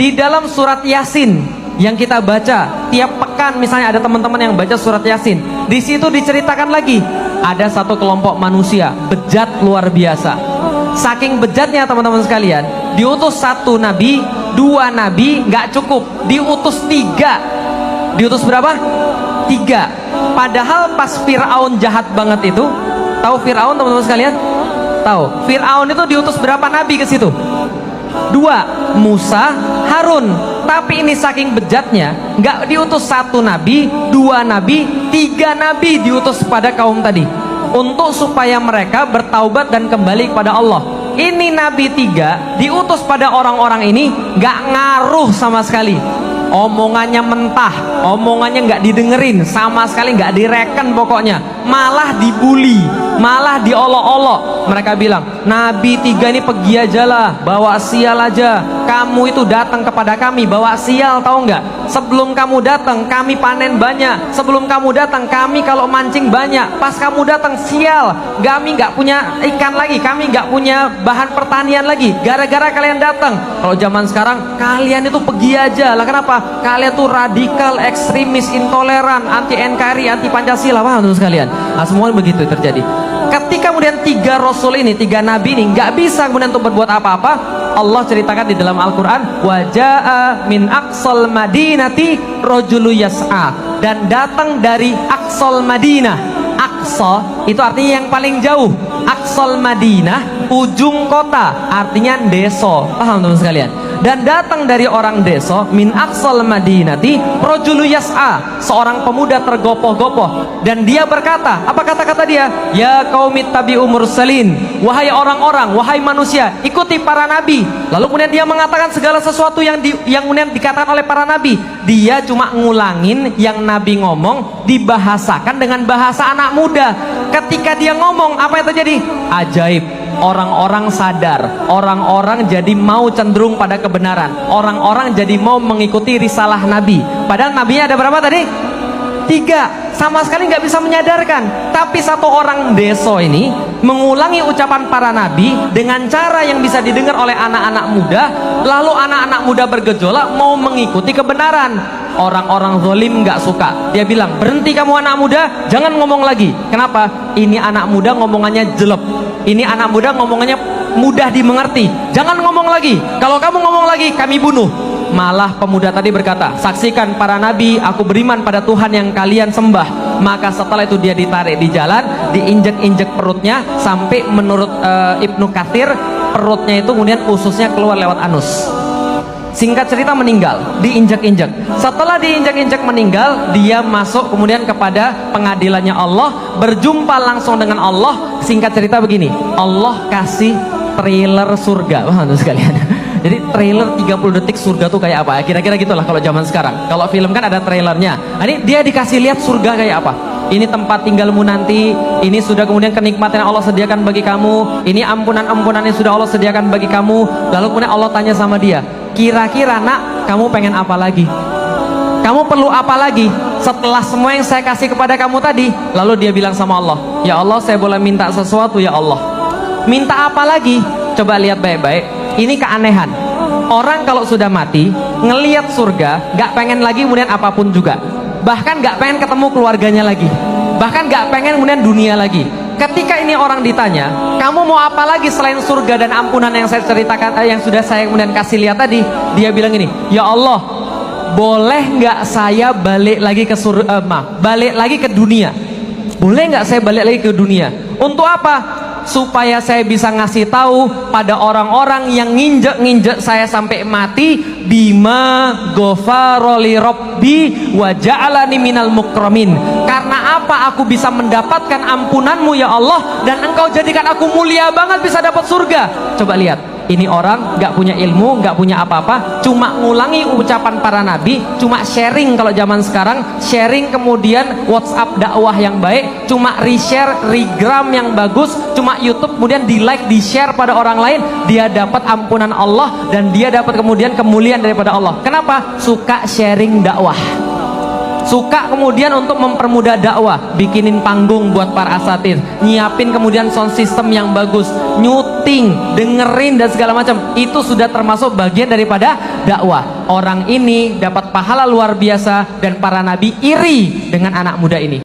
Di dalam surat Yasin yang kita baca tiap pekan, misalnya ada teman-teman yang baca surat Yasin, di situ diceritakan lagi ada satu kelompok manusia bejat luar biasa. Saking bejatnya teman-teman sekalian, diutus satu nabi, dua nabi nggak cukup, diutus tiga. Diutus berapa? Tiga. Padahal pas Fir'aun jahat banget itu, tahu Fir'aun teman-teman sekalian? Tahu. Fir'aun itu diutus berapa nabi ke situ? Dua, Musa, Harun. Tapi ini saking bejatnya, nggak diutus satu nabi, dua nabi, tiga nabi diutus pada kaum tadi, untuk supaya mereka bertaubat dan kembali kepada Allah. Ini nabi tiga diutus pada orang-orang ini nggak ngaruh sama sekali. Omongannya mentah, omongannya nggak didengerin sama sekali, nggak direken pokoknya, malah dibully, malah diolok-olok. Mereka bilang, nabi tiga ini pergi aja lah, bawa sial aja. Kamu itu datang kepada kami bawa sial, tahu nggak? Sebelum kamu datang kami panen banyak, sebelum kamu datang kami kalau mancing banyak, pas kamu datang sial, kami nggak punya ikan lagi, kami nggak punya bahan pertanian lagi, gara-gara kalian datang. Kalau zaman sekarang kalian itu pergi aja lah. Kenapa? Kalian tuh radikal, ekstremis, intoleran, anti NKRI, anti Pancasila, paham tuh sekalian? Nah, semuanya begitu terjadi. Ketika kemudian tiga rasul ini, tiga nabi ini nggak bisa kemudian untuk berbuat apa-apa, Allah ceritakan di dalam Al-Quran, waja'a min aqsal madinati rajulu yas'a, dan datang dari aqsal Madinah. Aqsa itu artinya yang paling jauh, aqsal Madinah ujung kota, artinya deso, paham teman sekalian? Dan datang dari orang desa, min aqsal madinati rajulu yas'a, seorang pemuda tergopoh-gopoh, dan dia berkata, apa kata-kata dia? Ya qaumit tabi'u mursalin, wahai orang-orang, wahai manusia, ikuti para nabi. Lalu kemudian dia mengatakan segala sesuatu yang kemudian dikatakan oleh para nabi. Dia cuma ngulangin yang nabi ngomong, dibahasakan dengan bahasa anak muda. Ketika dia ngomong, apa yang terjadi? Ajaib. Orang-orang sadar, orang-orang jadi mau cenderung pada kebenaran, orang-orang jadi mau mengikuti risalah Nabi. Padahal nabinya ada berapa tadi? Tiga, sama sekali nggak bisa menyadarkan. Tapi satu orang deso ini mengulangi ucapan para nabi dengan cara yang bisa didengar oleh anak-anak muda. Lalu anak-anak muda bergejolak mau mengikuti kebenaran. Orang-orang zalim nggak suka. Dia bilang, berhenti kamu anak muda, jangan ngomong lagi. Kenapa? Ini anak muda ngomongannya jelek. Ini anak muda ngomongannya mudah dimengerti. Jangan ngomong lagi. Kalau kamu ngomong lagi, kami bunuh. Malah pemuda tadi berkata, saksikan para nabi, aku beriman pada Tuhan yang kalian sembah. Maka setelah itu dia ditarik di jalan, diinjek-injek perutnya, sampai menurut Ibnu Katsir, perutnya itu kemudian ususnya keluar lewat anus. Singkat cerita meninggal, diinjak-injak. Setelah diinjak-injak meninggal, dia masuk kemudian kepada pengadilannya Allah, berjumpa langsung dengan Allah. Singkat cerita begini, Allah kasih trailer surga. Wah, sekalian. Jadi trailer 30 detik surga tuh kayak apa? Kira-kira gitulah kalau zaman sekarang. Kalau film kan ada trailernya. Nah, ini dia dikasih lihat surga kayak apa. Ini tempat tinggalmu nanti, ini sudah kemudian kenikmatan yang Allah sediakan bagi kamu, ini ampunan-ampunan yang sudah Allah sediakan bagi kamu. Lalu kemudian Allah tanya sama dia, kira-kira nak, kamu pengen apa lagi? Kamu perlu apa lagi setelah semua yang saya kasih kepada kamu tadi? Lalu dia bilang sama Allah, ya Allah, saya boleh minta sesuatu ya Allah. Minta apa lagi? Coba lihat baik-baik. Ini keanehan. Orang kalau sudah mati, ngelihat surga, gak pengen lagi kemudian apapun juga. Bahkan gak pengen ketemu keluarganya lagi, bahkan gak pengen kemudian dunia lagi. Ketika ini orang ditanya, kamu mau apa lagi selain surga dan ampunan yang saya ceritakan, yang sudah saya kemudian kasih lihat tadi? Dia bilang ini, ya Allah, boleh nggak saya balik lagi ke balik lagi ke dunia? Boleh nggak saya balik lagi ke dunia? Untuk apa? Supaya saya bisa ngasih tahu pada orang-orang yang nginjek-nginjek saya sampai mati, bima ghafaroli robbi wa ja'alani minal mukramin. Karena apa aku bisa mendapatkan ampunanmu ya Allah, dan engkau jadikan aku mulia banget bisa dapat surga. Coba lihat, ini orang gak punya ilmu, gak punya apa-apa, cuma ngulangi ucapan para nabi, cuma sharing. Kalau zaman sekarang sharing, kemudian WhatsApp dakwah yang baik, cuma reshare, regram yang bagus, cuma YouTube kemudian di like, di share pada orang lain, dia dapat ampunan Allah dan dia dapat kemudian kemuliaan daripada Allah. Kenapa? Suka sharing dakwah, suka kemudian untuk mempermudah dakwah, bikinin panggung buat para asatidz, nyiapin kemudian sound system yang bagus, nyuting, dengerin dan segala macam. Itu sudah termasuk bagian daripada dakwah. Orang ini dapat pahala luar biasa dan para nabi iri dengan anak muda ini.